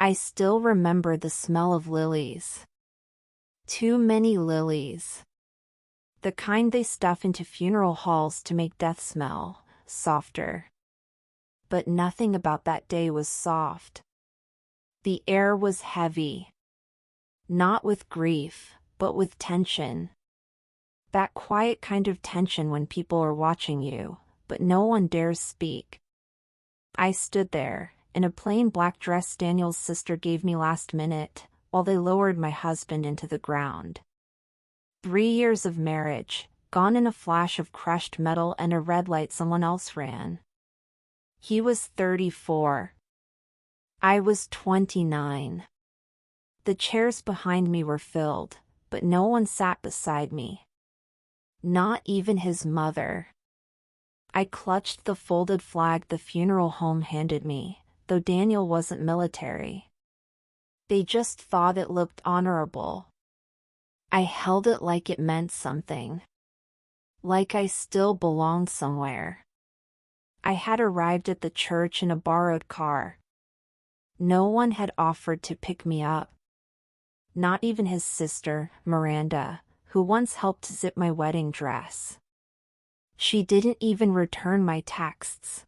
I still remember the smell of lilies. Too many lilies. The kind they stuff into funeral halls to make death smell softer. But nothing about that day was soft. The air was heavy. Not with grief, but with tension. That quiet kind of tension when people are watching you, but no one dares speak. I stood there, in a plain black dress Daniel's sister gave me last minute, while they lowered my husband into the ground. 3 years of marriage, gone in a flash of crushed metal and a red light someone else ran. He was 34. I was 29. The chairs behind me were filled, but no one sat beside me. Not even his mother. I clutched the folded flag the funeral home handed me, though Daniel wasn't military. They just thought it looked honorable. I held it like it meant something. Like I still belonged somewhere. I had arrived at the church in a borrowed car. No one had offered to pick me up. Not even his sister, Miranda, who once helped zip my wedding dress. She didn't even return my texts.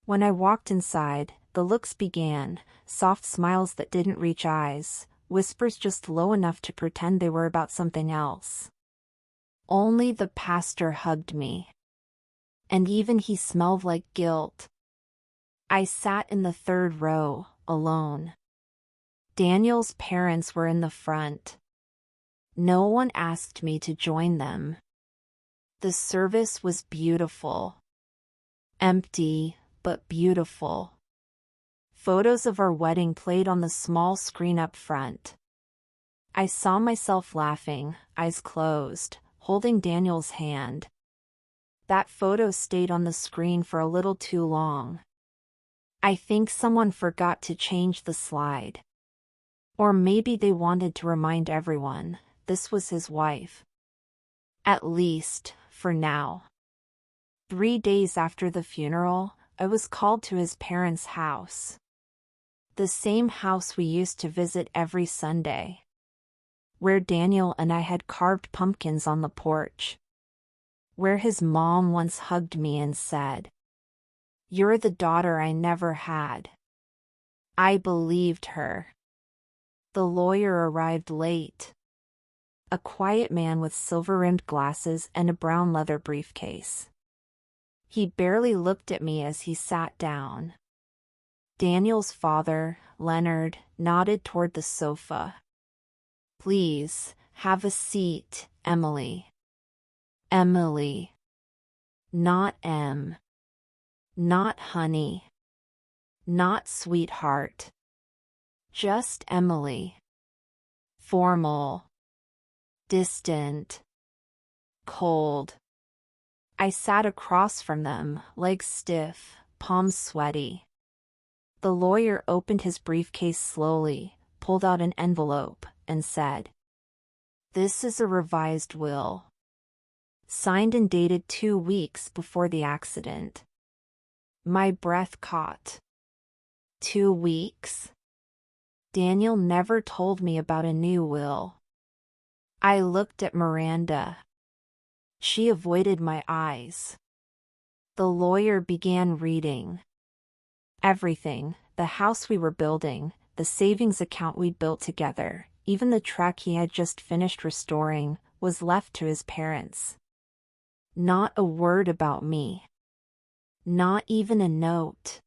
When I walked inside, the looks began, soft smiles that didn't reach eyes, whispers just low enough to pretend they were about something else. Only the pastor hugged me. And even he smelled like guilt. I sat in the third row, alone. Daniel's parents were in the front. No one asked me to join them. The service was beautiful. Empty, but beautiful. Photos of our wedding played on the small screen up front. I saw myself laughing, eyes closed, holding Daniel's hand. That photo stayed on the screen for a little too long. I think someone forgot to change the slide. Or maybe they wanted to remind everyone, this was his wife. At least, for now. 3 days after the funeral, I was called to his parents' house. The same house we used to visit every Sunday. Where Daniel and I had carved pumpkins on the porch. Where his mom once hugged me and said, "You're the daughter I never had." I believed her. The lawyer arrived late. A quiet man with silver-rimmed glasses and a brown leather briefcase. He barely looked at me as he sat down. Daniel's father, Leonard, nodded toward the sofa. "Please, have a seat, Emily." Emily. Not M. Not honey. Not sweetheart. Just Emily. Formal. Distant. Cold. I sat across from them, legs stiff, palms sweaty. The lawyer opened his briefcase slowly, pulled out an envelope, and said, "This is a revised will. Signed and dated 2 weeks before the accident." My breath caught. 2 weeks? Daniel never told me about a new will. I looked at Miranda. She avoided my eyes. The lawyer began reading. Everything, the house we were building, the savings account we'd built together, even the truck he had just finished restoring, was left to his parents. Not a word about me. Not even a note.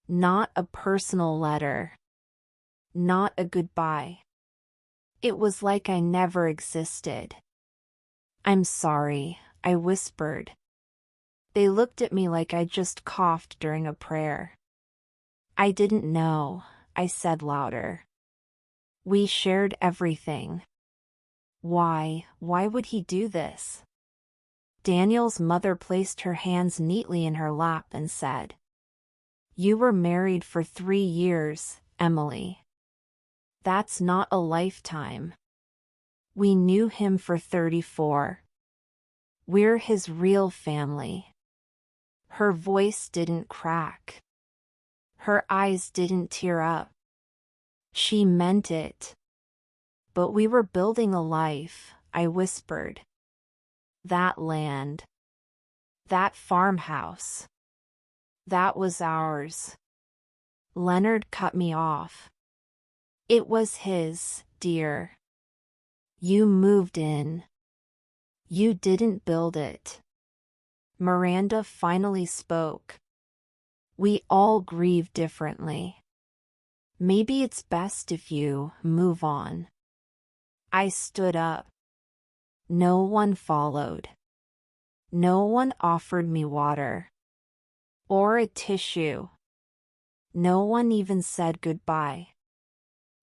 Not a personal letter. Not a goodbye. It was like I never existed. "I'm sorry," I whispered. They looked at me like I just coughed during a prayer. "I didn't know," I said louder. "We shared everything." Why would he do this? Daniel's mother placed her hands neatly in her lap and said, "You were married for 3 years, Emily. That's not a lifetime. We knew him for 34. We're his real family." Her voice didn't crack. Her eyes didn't tear up. She meant it. But we were building a life, I whispered. That land. That farmhouse. That was ours. Leonard cut me off. It was his, dear. You moved in. You didn't build it. Miranda finally spoke. We all grieve differently. Maybe it's best if you move on. I stood up. No one followed. No one offered me water. Or a tissue. No one even said goodbye.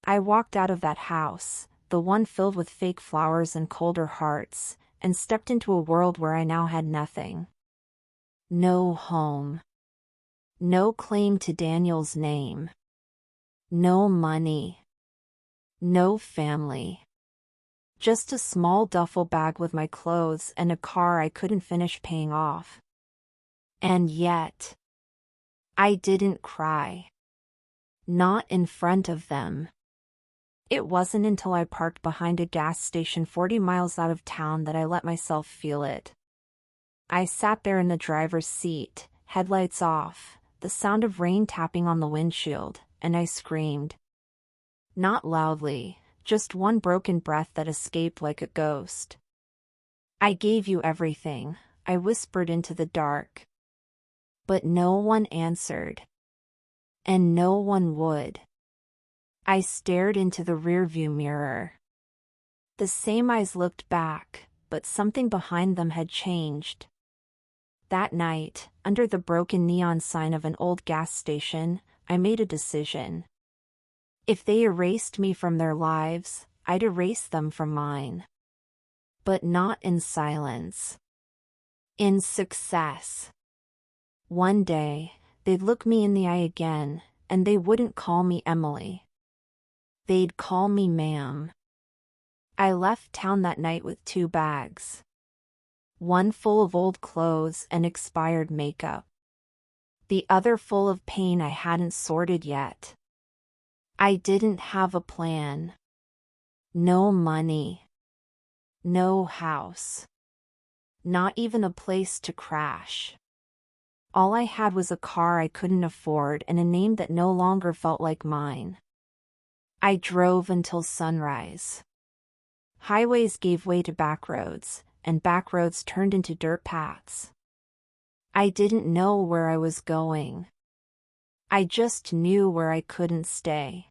I walked out of that house, the one filled with fake flowers and colder hearts, and stepped into a world where I now had nothing. No home. No claim to Daniel's name. No money. No family. Just a small duffel bag with my clothes and a car I couldn't finish paying off. And yet, I didn't cry. Not in front of them. It wasn't until I parked behind a gas station 40 miles out of town that I let myself feel it. I sat there in the driver's seat, headlights off, the sound of rain tapping on the windshield, and I screamed. Not loudly, just one broken breath that escaped like a ghost. I gave you everything, I whispered into the dark. But no one answered. And no one would. I stared into the rearview mirror. The same eyes looked back, but something behind them had changed. That night, under the broken neon sign of an old gas station, I made a decision. If they erased me from their lives, I'd erase them from mine. But not in silence. In success. One day, they'd look me in the eye again, and they wouldn't call me Emily. They'd call me ma'am. I left town that night with 2 bags. One full of old clothes and expired makeup. The other full of pain I hadn't sorted yet. I didn't have a plan. No money. No house. Not even a place to crash. All I had was a car I couldn't afford and a name that no longer felt like mine. I drove until sunrise. Highways gave way to back roads, and back roads turned into dirt paths. I didn't know where I was going. I just knew where I couldn't stay.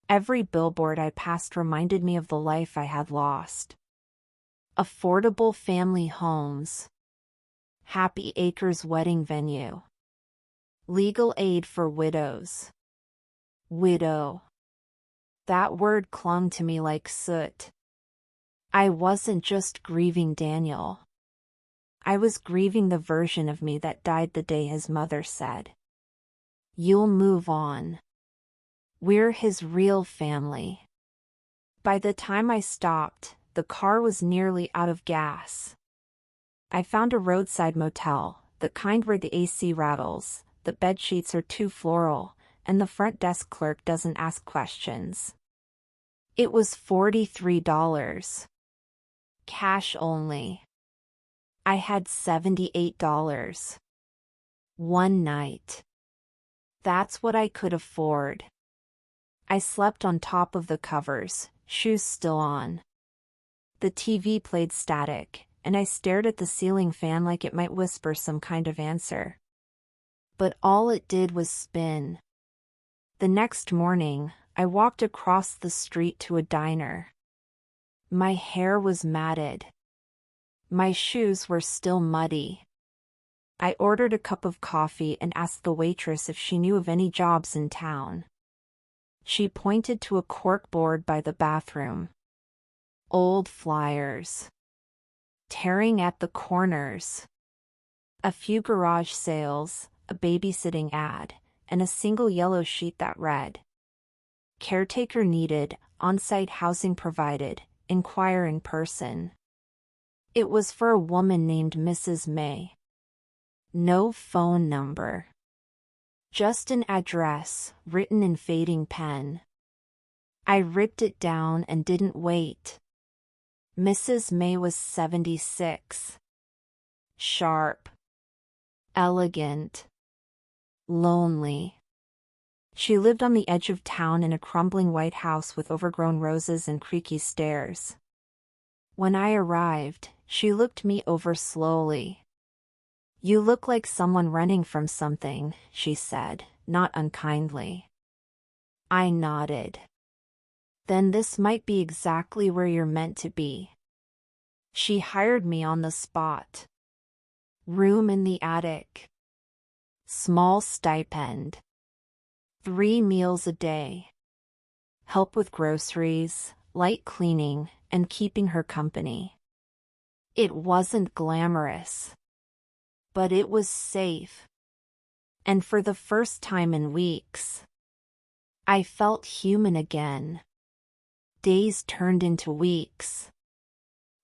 Every billboard I passed reminded me of the life I had lost. Affordable family homes. Happy Acres wedding venue. Legal aid for widows. Widow. That word clung to me like soot. I wasn't just grieving Daniel. I was grieving the version of me that died the day his mother said, "You'll move on. We're his real family." By the time I stopped, the car was nearly out of gas. I found a roadside motel, the kind where the AC rattles, the bedsheets are too floral, and the front desk clerk doesn't ask questions. It was $43. Cash only. I had $78. One night. That's what I could afford. I slept on top of the covers, shoes still on. The TV played static, and I stared at the ceiling fan like it might whisper some kind of answer. But all it did was spin. The next morning, I walked across the street to a diner. My hair was matted. My shoes were still muddy. I ordered a cup of coffee and asked the waitress if she knew of any jobs in town. She pointed to a corkboard by the bathroom. Old flyers. Tearing at the corners. A few garage sales, a babysitting ad, and a single yellow sheet that read, "Caretaker needed, on-site housing provided, inquire in person." It was for a woman named Mrs. May. No phone number. Just an address, written in fading pen. I ripped it down and didn't wait. Mrs. May was 76. Sharp. Elegant. Lonely. She lived on the edge of town in a crumbling white house with overgrown roses and creaky stairs. When I arrived, she looked me over slowly. "You look like someone running from something," she said, not unkindly. I nodded. "Then this might be exactly where you're meant to be." She hired me on the spot. Room in the attic. Small stipend. 3 meals a day. Help with groceries, light cleaning, and keeping her company. It wasn't glamorous, but it was safe. And for the first time in weeks, I felt human again. Days turned into weeks.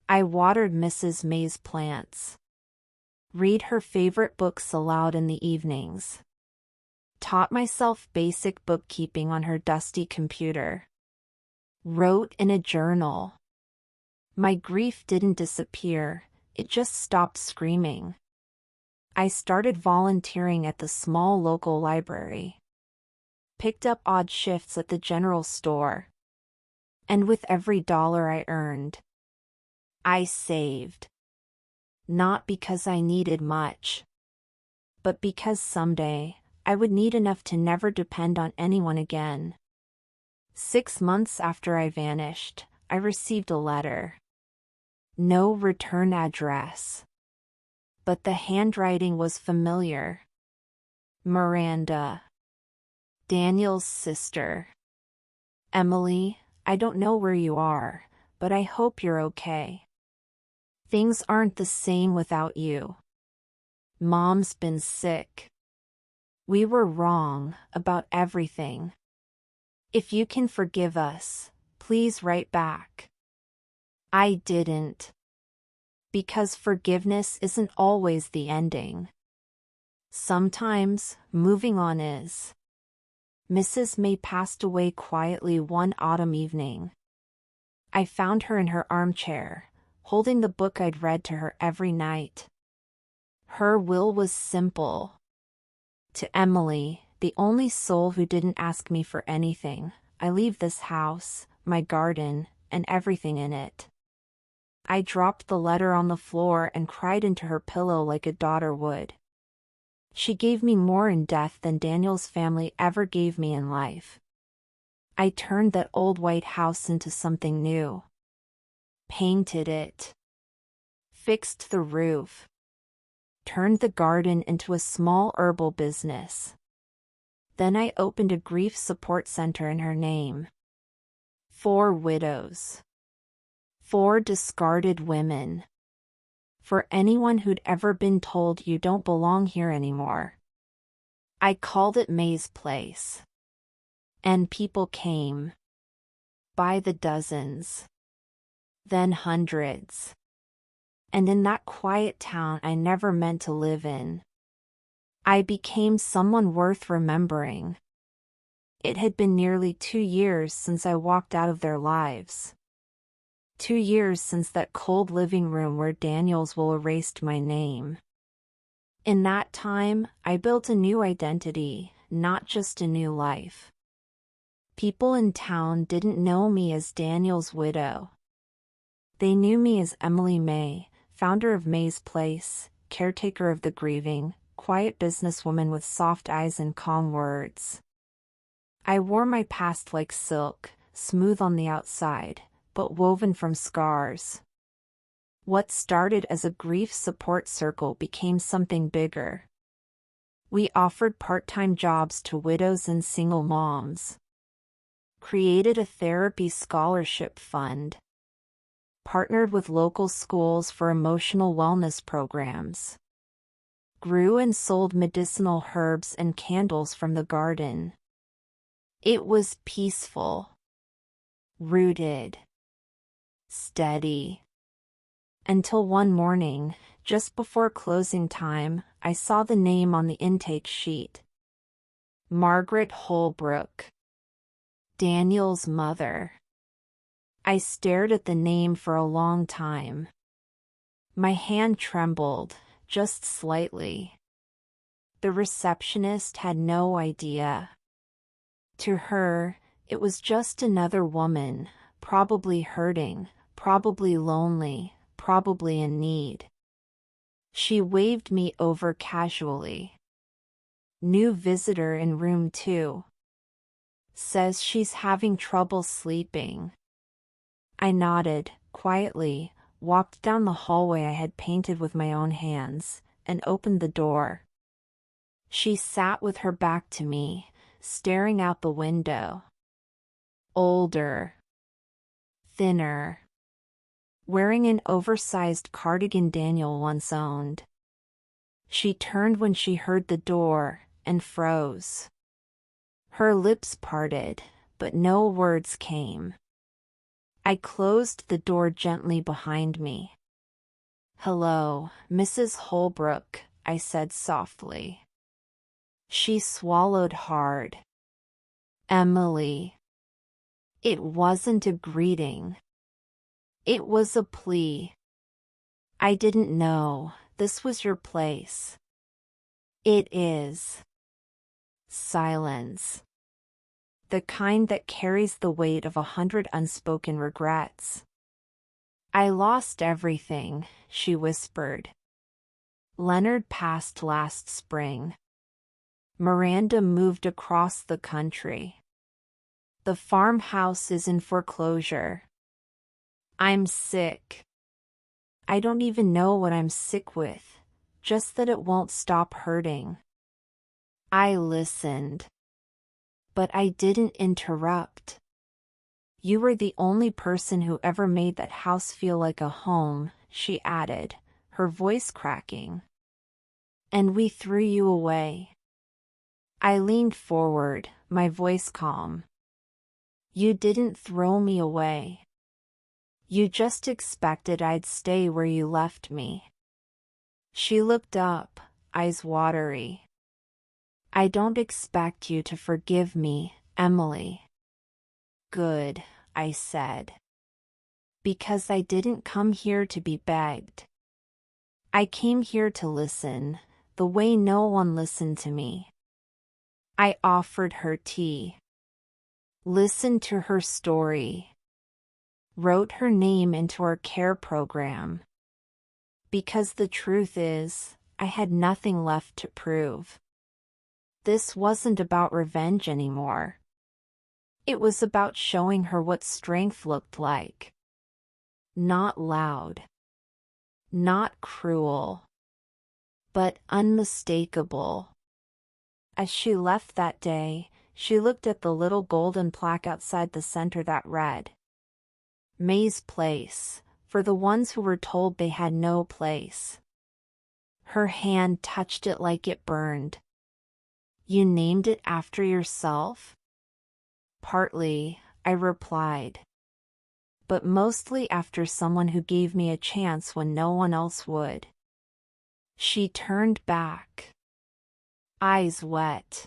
I watered Mrs. May's plants. Read her favorite books aloud in the evenings. Taught myself basic bookkeeping on her dusty computer. Wrote in a journal. My grief didn't disappear, it just stopped screaming. I started volunteering at the small local library. Picked up odd shifts at the general store. And with every dollar I earned, I saved. Not because I needed much, but because someday I would need enough to never depend on anyone again. 6 months after I vanished, I received a letter. No return address. But the handwriting was familiar. Miranda. Daniel's sister. "Emily, I don't know where you are, but I hope you're okay. Things aren't the same without you. Mom's been sick. We were wrong about everything. If you can forgive us, please write back." I didn't. Because forgiveness isn't always the ending. Sometimes, moving on is. Mrs. May passed away quietly one autumn evening. I found her in her armchair, holding the book I'd read to her every night. Her will was simple. "To Emily, the only soul who didn't ask me for anything, I leave this house, my garden, and everything in it." I dropped the letter on the floor and cried into her pillow like a daughter would. She gave me more in death than Daniel's family ever gave me in life. I turned that old white house into something new. Painted it. Fixed the roof. Turned the garden into a small herbal business. Then I opened a grief support center in her name. 4 widows. 4 discarded women. For anyone who'd ever been told you don't belong here anymore. I called it May's Place. And people came. By the dozens. Then hundreds. And in that quiet town I never meant to live in, I became someone worth remembering. It had been nearly 2 years since I walked out of their lives. 2 years since that cold living room where Daniel's will erased my name. In that time, I built a new identity, not just a new life. People in town didn't know me as Daniel's widow. They knew me as Emily May, founder of May's Place, caretaker of the grieving, quiet businesswoman with soft eyes and calm words. I wore my past like silk, smooth on the outside, but woven from scars. What started as a grief support circle became something bigger. We offered part-time jobs to widows and single moms. Created a therapy scholarship fund. Partnered with local schools for emotional wellness programs. Grew and sold medicinal herbs and candles from the garden. It was peaceful. Rooted. Steady. Until one morning, just before closing time, I saw the name on the intake sheet. Margaret Holbrook. Daniel's mother. I stared at the name for a long time. My hand trembled, just slightly. The receptionist had no idea. To her, it was just another woman, probably hurting, probably lonely, probably in need. She waved me over casually. New visitor in room 2. Says she's having trouble sleeping. I nodded, quietly, walked down the hallway I had painted with my own hands, and opened the door. She sat with her back to me, staring out the window. Older. Thinner. Wearing an oversized cardigan Daniel once owned. She turned when she heard the door, and froze. Her lips parted, but no words came. I closed the door gently behind me. "Hello, Mrs. Holbrook," I said softly. She swallowed hard. "Emily." It wasn't a greeting. It was a plea. "I didn't know this was your place." "It is." Silence. The kind that carries the weight of 100 unspoken regrets. "I lost everything," she whispered. "Leonard passed last spring. Miranda moved across the country. The farmhouse is in foreclosure. I'm sick. I don't even know what I'm sick with, just that it won't stop hurting." I listened. But I didn't interrupt. "You were the only person who ever made that house feel like a home," she added, her voice cracking. "And we threw you away." I leaned forward, my voice calm. "You didn't throw me away. You just expected I'd stay where you left me." She looked up, eyes watery. "I don't expect you to forgive me, Emily." "Good," I said. "Because I didn't come here to be begged. I came here to listen, the way no one listened to me." I offered her tea. Listened to her story. Wrote her name into our care program. Because the truth is, I had nothing left to prove. This wasn't about revenge anymore. It was about showing her what strength looked like. Not loud. Not cruel. But unmistakable. As she left that day, she looked at the little golden plaque outside the center that read, "May's Place, for the ones who were told they had no place." Her hand touched it like it burned. "You named it after yourself?" "Partly," I replied. "But mostly after someone who gave me a chance when no one else would." She turned back. Eyes wet.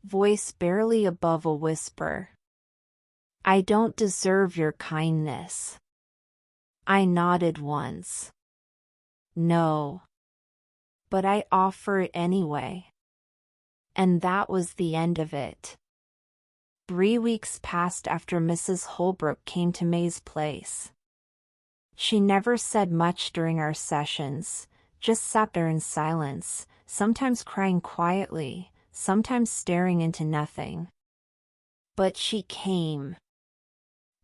Voice barely above a whisper. "I don't deserve your kindness." I nodded once. "No. But I offer it anyway." And that was the end of it. 3 weeks passed after Mrs. Holbrook came to May's place. She never said much during our sessions, just sat there in silence, sometimes crying quietly, sometimes staring into nothing. But she came.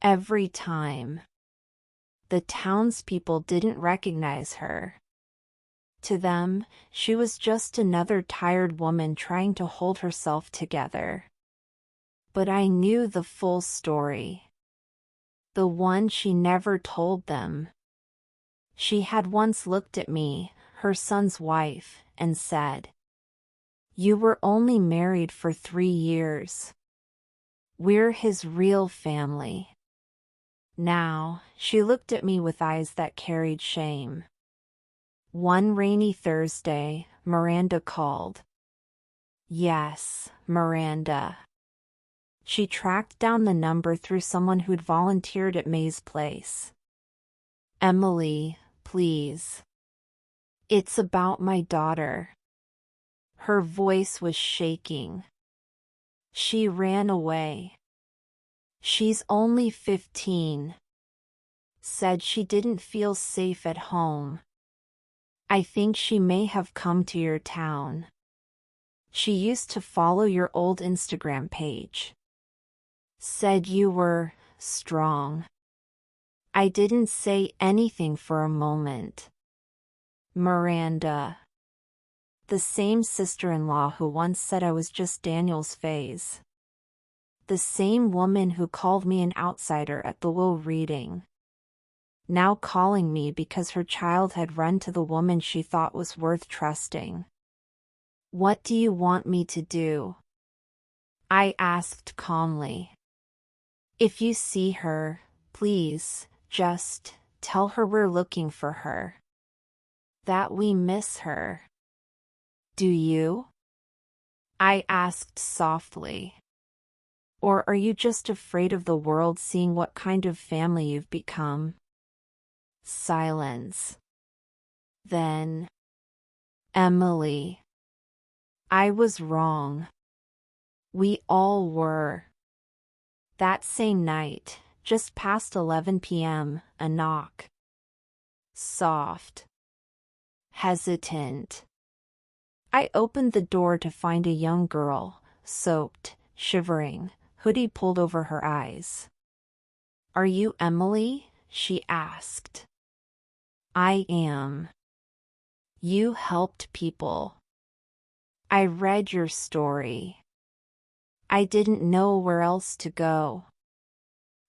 Every time. The townspeople didn't recognize her. To them, she was just another tired woman trying to hold herself together. But I knew the full story. The one she never told them. She had once looked at me, her son's wife, and said, "You were only married for 3 years. We're his real family." Now, she looked at me with eyes that carried shame. One rainy Thursday, Miranda called. Yes, Miranda. She tracked down the number through someone who'd volunteered at May's place. Emily, please. It's about my daughter. Her voice was shaking. She ran away. She's only 15. Said she didn't feel safe at home. I think she may have come to your town. She used to follow your old Instagram page. Said you were strong. I didn't say anything for a moment. Miranda. The same sister-in-law who once said I was just Daniel's phase. The same woman who called me an outsider at the Will reading. Now calling me because her child had run to the woman she thought was worth trusting. What do you want me to do? I asked calmly. If you see her, please, just tell her we're looking for her. That we miss her. Do you? I asked softly. Or are you just afraid of the world seeing what kind of family you've become? Silence. Then, Emily. I was wrong. We all were. That same night, just past 11 p.m., a knock. Soft. Hesitant. I opened the door to find a young girl, soaked, shivering, hoodie pulled over her eyes. Are you Emily? She asked. I am. You helped people. I read your story. I didn't know where else to go.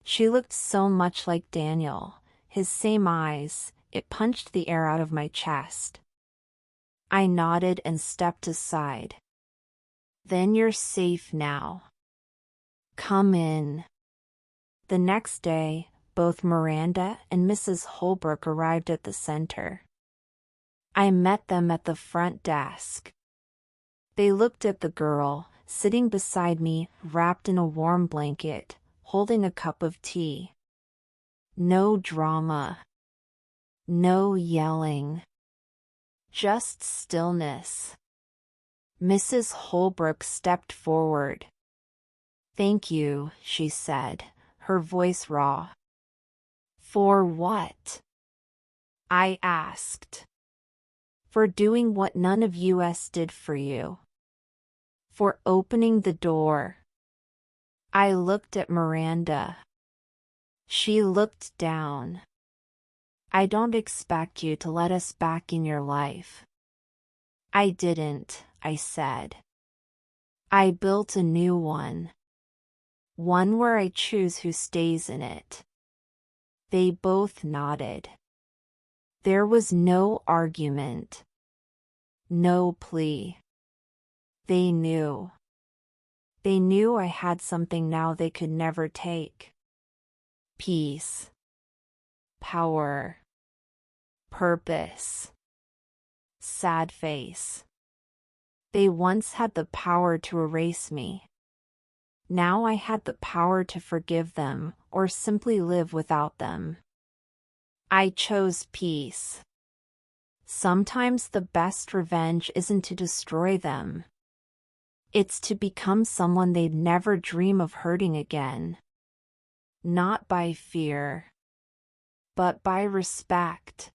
She looked so much like Daniel, his same eyes, it punched the air out of my chest. I nodded and stepped aside. Then you're safe now. Come in. The next day, both Miranda and Mrs. Holbrook arrived at the center. I met them at the front desk. They looked at the girl, sitting beside me, wrapped in a warm blanket, holding a cup of tea. No drama. No yelling. Just stillness. Mrs. Holbrook stepped forward. Thank you, she said, her voice raw. For what? I asked. For doing what none of us did for you. For opening the door. I looked at Miranda. She looked down. I don't expect you to let us back in your life. I didn't, I said. I built a new one. One where I choose who stays in it. They both nodded. There was no argument. No plea. They knew. They knew I had something now they could never take. Peace. Power. Purpose. Sad face. They once had the power to erase me. Now I had the power to forgive them, or simply live without them. I chose peace. Sometimes the best revenge isn't to destroy them. It's to become someone they'd never dream of hurting again. Not by fear, but by respect.